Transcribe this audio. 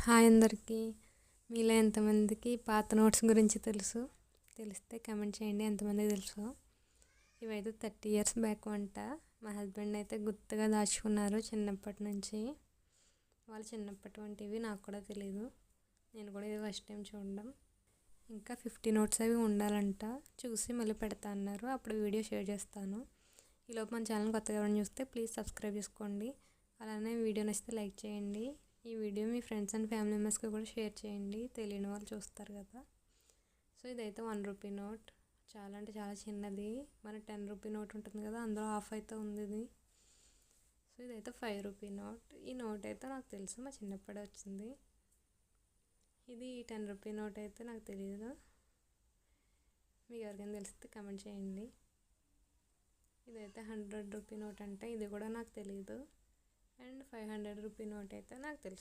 Hi అందరికీ. మీలో ఎంతమందికి పాత నోట్స్ గురించి తెలిస్తే కమెంట్ చేయండి ఎంతమందికి తెలుసు. ఇవైతే 30 ఇయర్స్ బ్యాక్ వంట. మా హస్బెండ్ అయితే గుర్తుగా దాచుకున్నారు చిన్నప్పటి నుంచి. వాళ్ళు చిన్నప్పటి వంటివి నాకు కూడా తెలీదు. నేను కూడా ఇది ఫస్ట్ టైం చూడడం. ఇంకా 50 నోట్స్ అవి ఉండాలంట. చూసి మళ్ళీ పెడతా అన్నారు. అప్పుడు వీడియో షేర్ చేస్తాను. ఈలోపు మన ఛానల్ కొత్తగా ఎవరైనా చూస్తే ప్లీజ్ సబ్స్క్రైబ్ చేసుకోండి. అలానే వీడియో నచ్చితే లైక్ చేయండి. ఈ video me friends and family మెంబర్స్కి కూడా షేర్ చేయండి, తెలియని వాళ్ళు చూస్తారు కదా. సో ఇదైతే 1 రూపీ నోట్. చాలా అంటే చాలా చిన్నది. మన 10 రూపీ నోట్ ఉంటుంది కదా, అందులో హాఫ్ అయితే ఉంది ఇది. సో ఇదైతే 5 రూపీ నోట్. ఈ నోట్ అయితే నాకు తెలుసు, మా చిన్నప్పుడే వచ్చింది. ఇది 10 రూపీ నోట్ అయితే నాకు తెలియదు. మీకు ఎవరికైనా తెలిస్తే కమెంట్ చేయండి. ఇదైతే 100 రూపీ నోట్ అంటే ఇది కూడా నాకు తెలియదు. అండ్ 500 రూపీ నోట్ అయితే నాకు తెలుసు.